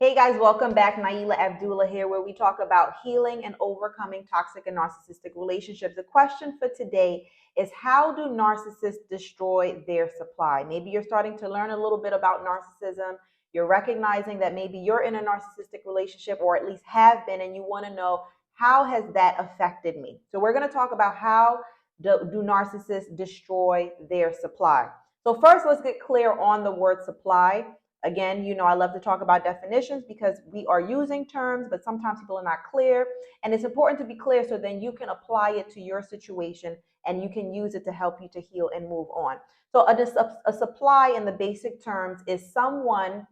Hey guys, welcome back. Nailah Abdullah here, where we talk about healing and overcoming toxic and narcissistic relationships. The question for today is, how do narcissists destroy their supply? Maybe you're starting to learn a little bit about narcissism. You're recognizing that maybe you're in a narcissistic relationship, or at least have been, and you want to know, how has that affected me? So we're going to talk about how do narcissists destroy their supply. So first, let's get clear on the word supply. Again, I love to talk about definitions because we are using terms, but sometimes people are not clear. And it's important to be clear so then you can apply it to your situation and you can use it to help you to heal and move on. So a supply in the basic terms is someone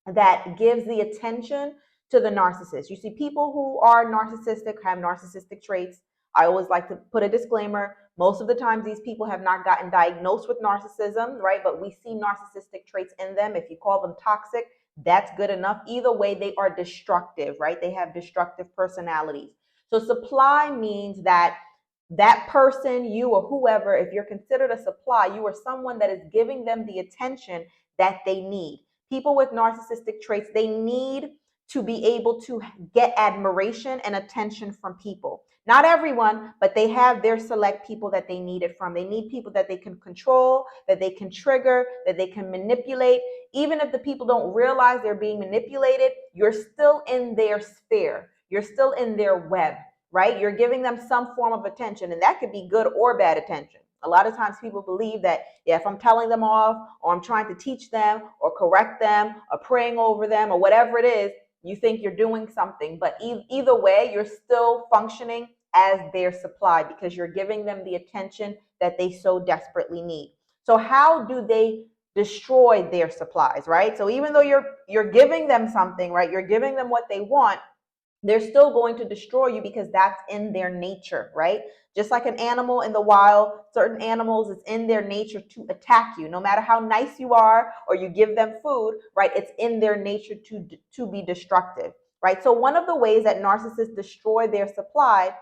that gives the attention to the narcissist. You see, people who are narcissistic have narcissistic traits. I always like to put a disclaimer. Most of the times, these people have not gotten diagnosed with narcissism, right? But we see narcissistic traits in them. If you call them toxic, that's good enough. Either way, they are destructive, right? They have destructive personalities. So supply means that person, you or whoever, if you're considered a supply, you are someone that is giving them the attention that they need. People with narcissistic traits, they need to be able to get admiration and attention from people. Not everyone, but they have their select people that they need it from. They need people that they can control, that they can trigger, that they can manipulate. Even if the people don't realize they're being manipulated, you're still in their sphere. You're still in their web, right? You're giving them some form of attention, and that could be good or bad attention. A lot of times people believe that, yeah, if I'm telling them off, or I'm trying to teach them or correct them or praying over them or whatever it is, you think you're doing something. But either way, you're still functioning as their supply because you're giving them the attention that they so desperately need. So how do they destroy their supplies, right? So even though you're giving them something, right? You're giving them what they want, they're still going to destroy you because that's in their nature, right? Just like an animal in the wild, certain animals, it's in their nature to attack you. No matter how nice you are or you give them food, right? It's in their nature to be destructive, right? So one of the ways that narcissists destroy their supply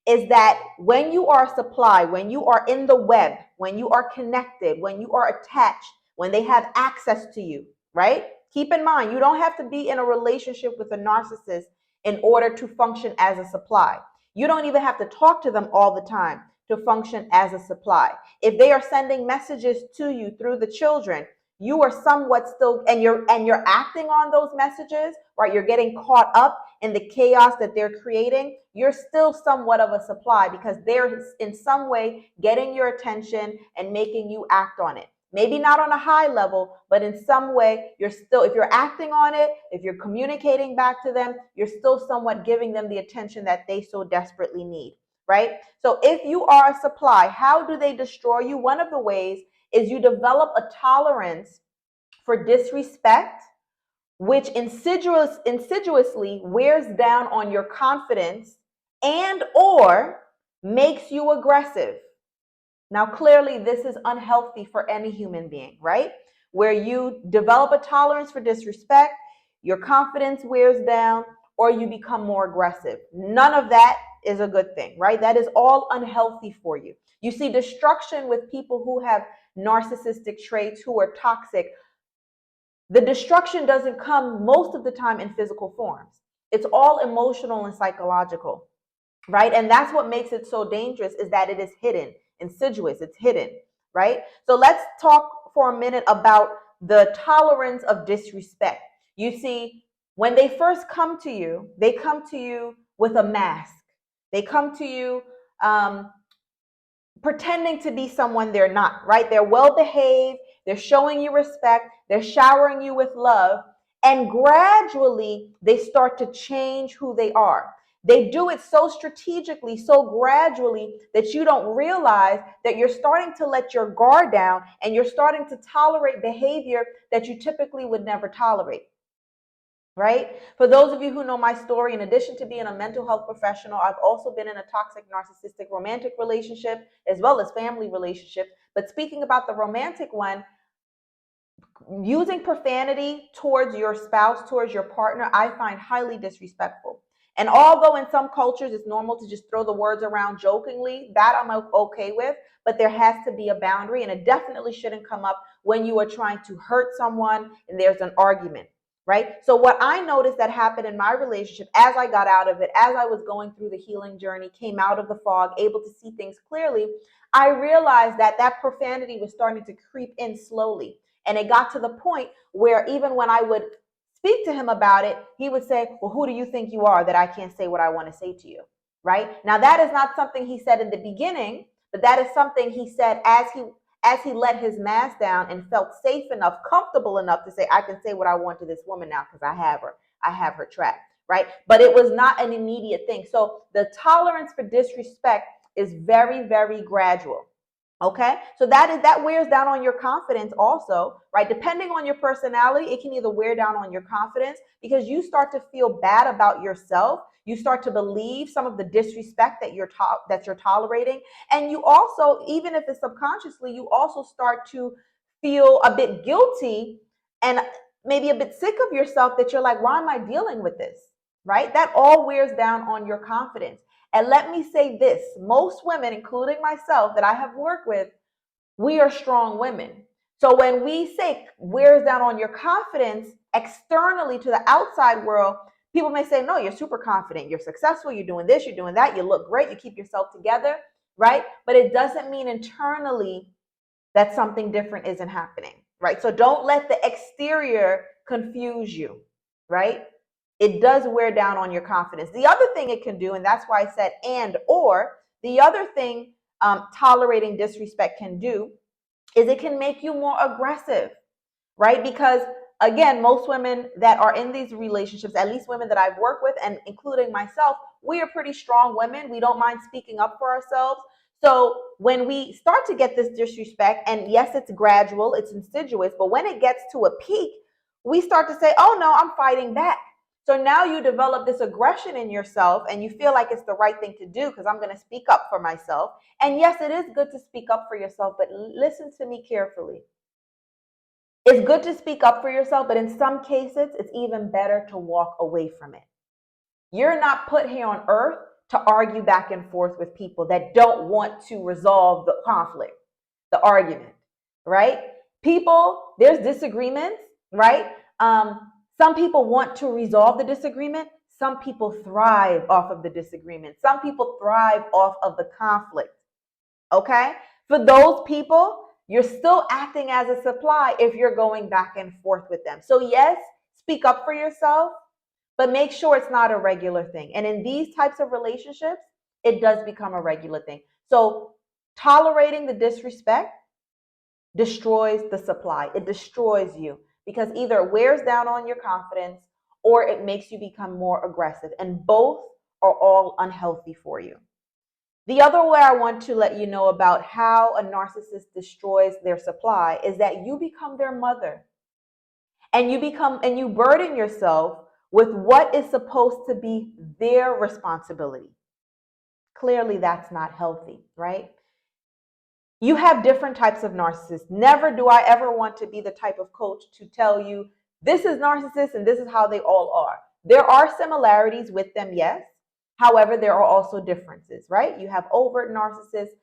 is that when you are supply, when you are in the web, when you are connected, when you are attached, when they have access to you, right? Keep in mind, you don't have to be in a relationship with a narcissist in order to function as a supply. You don't even have to talk to them all the time to function as a supply. If they are sending messages to you through the children, you are somewhat still, and you're acting on those messages, right? You're getting caught up in the chaos that they're creating. You're still somewhat of a supply because they're in some way getting your attention and making you act on it. Maybe not on a high level, but in some way, you're still, if you're acting on it, if you're communicating back to them, you're still somewhat giving them the attention that they so desperately need, right? So if you are a supply, how do they destroy you? One of the ways is you develop a tolerance for disrespect, which insidiously wears down on your confidence and or makes you aggressive. Now, clearly, this is unhealthy for any human being, right? Where you develop a tolerance for disrespect, your confidence wears down, or you become more aggressive. None of that is a good thing, right? That is all unhealthy for you. You see destruction with people who have narcissistic traits, who are toxic. The destruction doesn't come most of the time in physical forms. It's all emotional and psychological, right? And that's what makes it so dangerous, is that it is hidden, insidious, it's hidden, right? So let's talk for a minute about the tolerance of disrespect. You see, when they first come to you, they come to you with a mask. They come to you pretending to be someone they're not, right? They're well behaved, they're showing you respect, they're showering you with love, and gradually they start to change who they are. They do it so strategically, so gradually, that you don't realize that you're starting to let your guard down and you're starting to tolerate behavior that you typically would never tolerate. Right? For those of you who know my story, in addition to being a mental health professional, I've also been in a toxic, narcissistic, romantic relationship, as well as family relationships. But speaking about the romantic one, using profanity towards your spouse, towards your partner, I find highly disrespectful. And although in some cultures it's normal to just throw the words around jokingly, that I'm okay with, but there has to be a boundary, and it definitely shouldn't come up when you are trying to hurt someone and there's an argument. right? So what I noticed that happened in my relationship as I got out of it, as I was going through the healing journey, came out of the fog, able to see things clearly, I realized that that profanity was starting to creep in slowly. And it got to the point where even when I would speak to him about it, he would say, well, who do you think you are that I can't say what I want to say to you? Right? Now, that is not something he said in the beginning, but that is something he said as he let his mask down and felt safe enough, comfortable enough to say, I can say what I want to this woman now because I have her trapped, right? But it was not an immediate thing. So the tolerance for disrespect is very, very gradual. Okay, so that wears down on your confidence also, right? Depending on your personality, it can either wear down on your confidence because you start to feel bad about yourself. You start to believe some of the disrespect that you're tolerating, and you also, even if it's subconsciously, you also start to feel a bit guilty and maybe a bit sick of yourself that you're like, why am I dealing with this? Right? That all wears down on your confidence. And let me say this, most women, including myself that I have worked with, we are strong women. So when we say wears down on your confidence externally to the outside world, people may say, no, you're super confident, you're successful, you're doing this, you're doing that, you look great, you keep yourself together, right? But it doesn't mean internally that something different isn't happening, right? So don't let the exterior confuse you, right? It does wear down on your confidence. The other thing it can do, and that's why I said the other thing tolerating disrespect can do is it can make you more aggressive, right? Because again, most women that are in these relationships, at least women that I've worked with, and including myself, we are pretty strong women. We don't mind speaking up for ourselves. So when we start to get this disrespect, and yes, it's gradual, it's insidious, but when it gets to a peak, we start to say, oh no, I'm fighting back. So now you develop this aggression in yourself and you feel like it's the right thing to do because I'm going to speak up for myself. And yes, it is good to speak up for yourself, but listen to me carefully. It's good to speak up for yourself, but in some cases, it's even better to walk away from it. You're not put here on earth to argue back and forth with people that don't want to resolve the conflict, the argument, right? People, there's disagreements, right? Some people want to resolve the disagreement. Some people thrive off of the disagreement. Some people thrive off of the conflict, okay? For those people, you're still acting as a supply if you're going back and forth with them. So yes, speak up for yourself, but make sure it's not a regular thing. And in these types of relationships, it does become a regular thing. So tolerating the disrespect destroys the supply. It destroys you because either it wears down on your confidence or it makes you become more aggressive. And both are all unhealthy for you. The other way I want to let you know about how a narcissist destroys their supply is that you become their mother. And you burden yourself with what is supposed to be their responsibility. Clearly that's not healthy, right? You have different types of narcissists. Never do I ever want to be the type of coach to tell you this is narcissist and this is how they all are. There are similarities with them, yes. However, there are also differences, right? You have overt narcissists.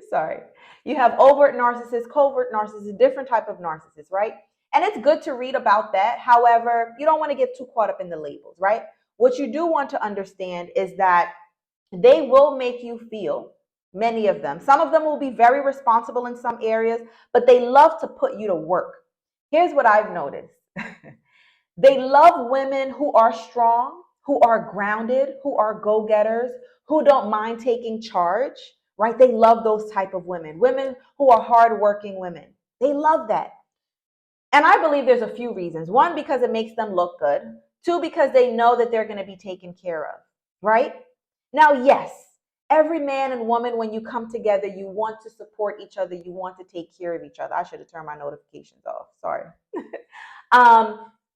Sorry. You have overt narcissists, covert narcissists, different type of narcissists, right? And it's good to read about that. However, you don't want to get too caught up in the labels, right? What you do want to understand is that they will make you feel, many of them. Some of them will be very responsible in some areas, but they love to put you to work. Here's what I've noticed. They love women who are strong, who are grounded, who are go-getters, who don't mind taking charge, right? They love those type of women who are hardworking women. They love that. And I believe there's a few reasons. One, because it makes them look good. Two, because they know that they're going to be taken care of, right? Now, yes, every man and woman, when you come together, you want to support each other. You want to take care of each other. I should have turned my notifications off. Sorry.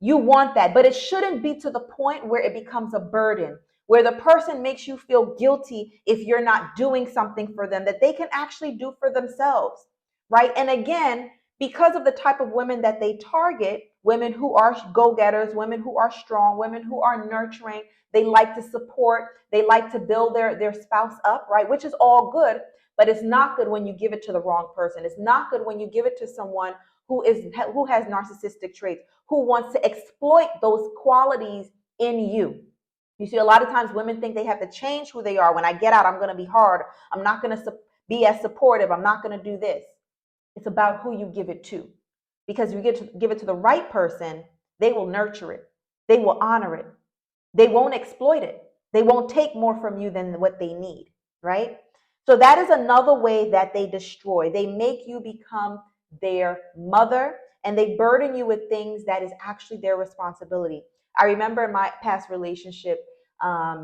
You want that, but it shouldn't be to the point where it becomes a burden, where the person makes you feel guilty if you're not doing something for them that they can actually do for themselves, right? And again, because of the type of women that they target, women who are go-getters, women who are strong, women who are nurturing, they like to support, they like to build their spouse up, right? Which is all good, but it's not good when you give it to the wrong person. It's not good when you give it to someone who has narcissistic traits, who wants to exploit those qualities in you. You see, a lot of times women think they have to change who they are. When I get out, I'm going to be hard. I'm not going to be as supportive. I'm not going to do this. It's about who you give it to. Because if you get to give it to the right person, they will nurture it. They will honor it. They won't exploit it. They won't take more from you than what they need, right? So that is another way that they destroy. They make you become their mother, and they burden you with things that is actually their responsibility. I remember in my past relationship,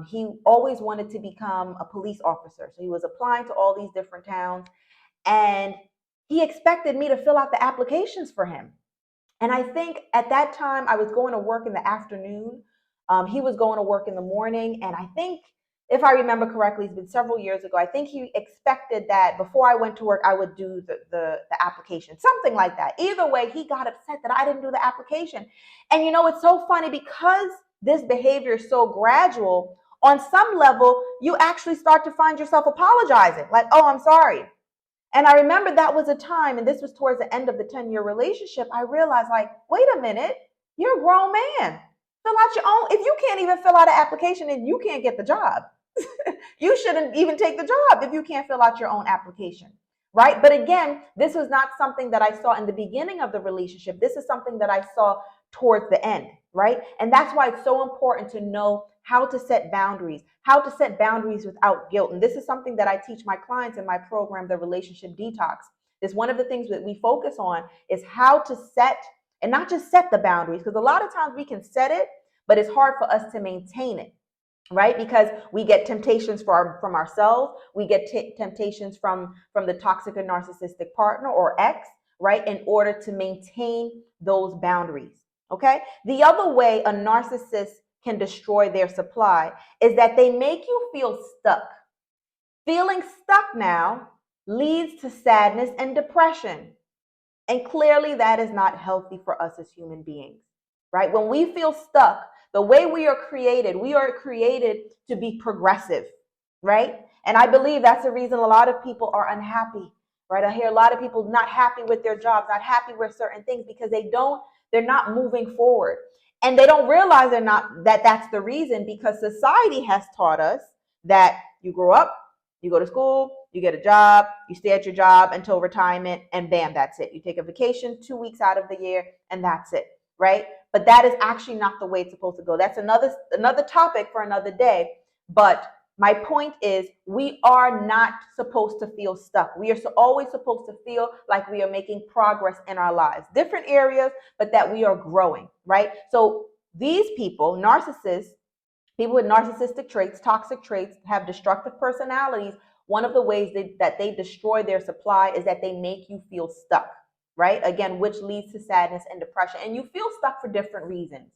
he always wanted to become a police officer. So he was applying to all these different towns, and he expected me to fill out the applications for him. And I think at that time I was going to work in the afternoon. He was going to work in the morning. And I think, if I remember correctly, it's been several years ago, I think he expected that before I went to work, I would do the application, something like that. Either way, he got upset that I didn't do the application. And you know, it's so funny because this behavior is so gradual. On some level, you actually start to find yourself apologizing, like, oh, I'm sorry. And I remember that was a time, and this was towards the end of the 10-year relationship, I realized, like, wait a minute, you're a grown man. Fill out your own. If you can't even fill out an application, then you can't get the job. You shouldn't even take the job if you can't fill out your own application, right? But again, this was not something that I saw in the beginning of the relationship. This is something that I saw towards the end, right? And that's why it's so important to know how to set boundaries, without guilt. And this is something that I teach my clients in my program, the Relationship Detox. Is one of the things that we focus on is how to set, and not just set the boundaries, because a lot of times we can set it, but it's hard for us to maintain it, right? Because we get temptations from ourselves, we get temptations from the toxic or narcissistic partner or ex, right? In order to maintain those boundaries, okay? The other way a narcissist can destroy their supply is that they make you feel stuck. Feeling stuck now leads to sadness and depression. And clearly that is not healthy for us as human beings, right? When we feel stuck, the way we are created to be progressive, right? And I believe that's the reason a lot of people are unhappy, right? I hear a lot of people not happy with their jobs, not happy with certain things because they're not moving forward. And they don't realize that's the reason, because society has taught us that you grow up, you go to school, you get a job, you stay at your job until retirement, and bam, that's it. You take a vacation 2 weeks out of the year, and that's it, right? But that is actually not the way it's supposed to go. That's another topic for another day. But my point is, we are not supposed to feel stuck. We are always supposed to feel like we are making progress in our lives, different areas, but that we are growing, right? So these people, narcissists, people with narcissistic traits, toxic traits, have destructive personalities. One of the ways that they destroy their supply is that they make you feel stuck, right? Again, which leads to sadness and depression. And you feel stuck for different reasons.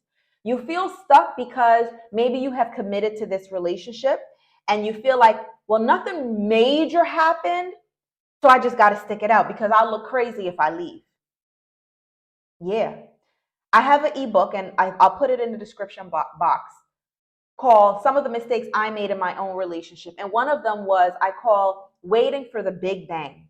You feel stuck because maybe you have committed to this relationship and you feel like, well, nothing major happened, so I just got to stick it out because I'll look crazy if I leave. Yeah. I have an ebook, and I'll put it in the description box, called Some of the Mistakes I Made in My Own Relationship. And one of them was, I call Waiting for the Big Bang.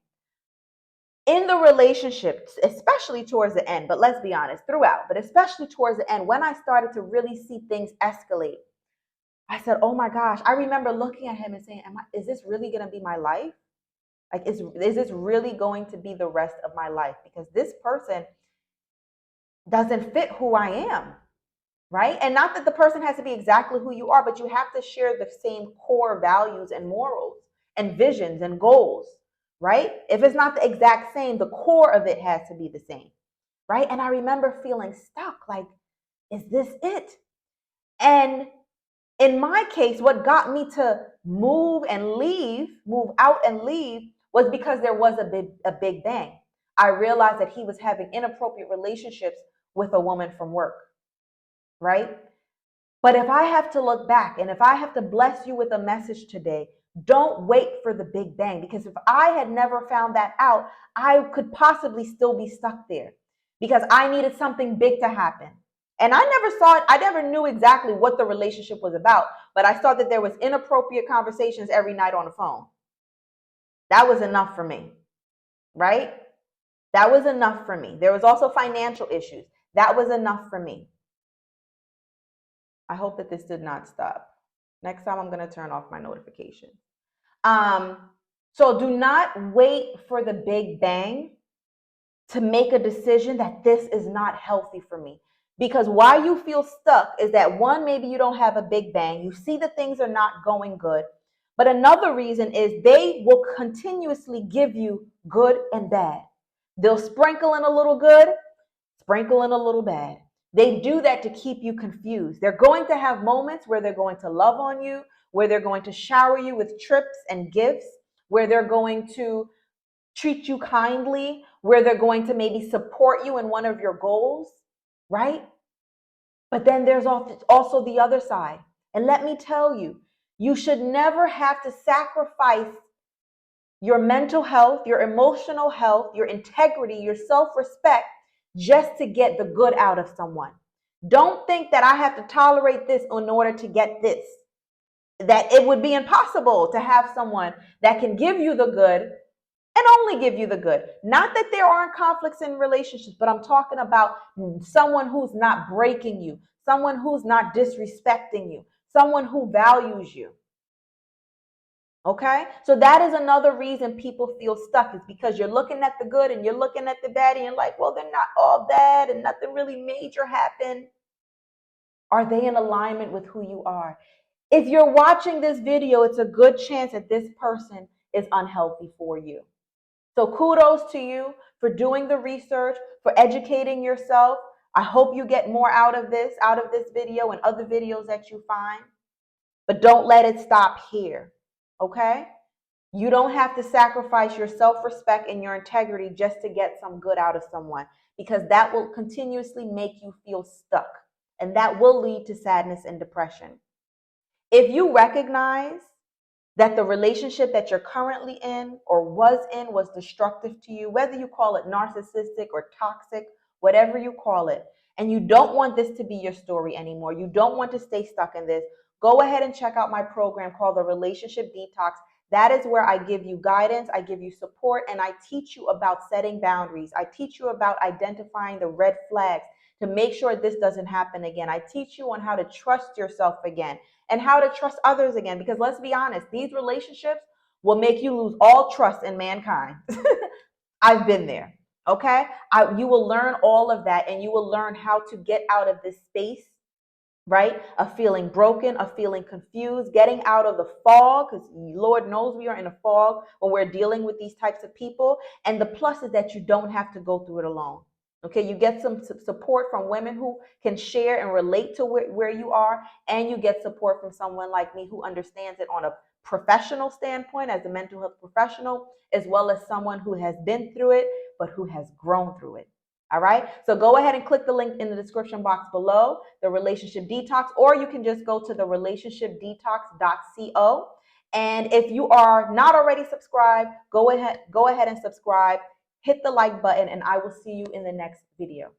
In the relationship, especially towards the end, but let's be honest, throughout, but especially towards the end, when I started to really see things escalate, I said, oh my gosh, I remember looking at him and saying, is this really going to be my life? Like, is this really going to be the rest of my life? Because this person doesn't fit who I am, right? And not that the person has to be exactly who you are, but you have to share the same core values and morals and visions and goals, right? If it's not the exact same, the core of it has to be the same, right? And I remember feeling stuck, like, is this it? And in my case, what got me to move out and leave, was because there was a big bang. I realized that he was having inappropriate relationships with a woman from work, right? But if I have to look back, and if I have to bless you with a message today, don't wait for the big bang, because if I had never found that out, I could possibly still be stuck there, because I needed something big to happen. And I never knew exactly what the relationship was about, but I saw that there was inappropriate conversations every night on the phone. That was enough for me, right? That was enough for me. There was also financial issues. That was enough for me. I hope that this did not stop. Next time I'm going to turn off my notifications. So do not wait for the big bang to make a decision that this is not healthy for me. Because why you feel stuck is that one, maybe you don't have a big bang. You see that things are not going good. But another reason is they will continuously give you good and bad. They'll sprinkle in a little good, sprinkle in a little bad. They do that to keep you confused. They're going to have moments where they're going to love on you, where they're going to shower you with trips and gifts, where they're going to treat you kindly, where they're going to maybe support you in one of your goals, right? But then there's also the other side. And let me tell you, you should never have to sacrifice your mental health, your emotional health, your integrity, your self-respect just to get the good out of someone. Don't think that I have to tolerate this in order to get this. That it would be impossible to have someone that can give you the good and only give you the good. Not that there aren't conflicts in relationships, but I'm talking about someone who's not breaking you, someone who's not disrespecting you, someone who values you. Okay? So that is another reason people feel stuck, is because you're looking at the good and you're looking at the bad and you're like, well, they're not all bad and nothing really major happened. Are they in alignment with who you are? If you're watching this video, it's a good chance that this person is unhealthy for you. So kudos to you for doing the research, for educating yourself. I hope you get more out of this video and other videos that you find. But don't let it stop here, okay? You don't have to sacrifice your self-respect and your integrity just to get some good out of someone, because that will continuously make you feel stuck, and that will lead to sadness and depression. If you recognize that the relationship that you're currently in or was destructive to you, whether you call it narcissistic or toxic, whatever you call it, and you don't want this to be your story anymore, you don't want to stay stuck in this, go ahead and check out my program called the Relationship Detox. That is where I give you guidance, I give you support, and I teach you about setting boundaries. I teach you about identifying the red flags to make sure this doesn't happen again. I teach you on how to trust yourself again and how to trust others again. Because let's be honest, these relationships will make you lose all trust in mankind. I've been there, okay? You will learn all of that, and you will learn how to get out of this space, right? Of feeling broken, of feeling confused, getting out of the fog, because Lord knows we are in a fog when we're dealing with these types of people. And the plus is that you don't have to go through it alone. Okay, you get some support from women who can share and relate to where you are, and you get support from someone like me who understands it on a professional standpoint as a mental health professional, as well as someone who has been through it, but who has grown through it. All right, so go ahead and click the link in the description box below, the Relationship Detox, or you can just go to the relationshipdetox.co. And if you are not already subscribed, go ahead and subscribe. Hit the like button, and I will see you in the next video.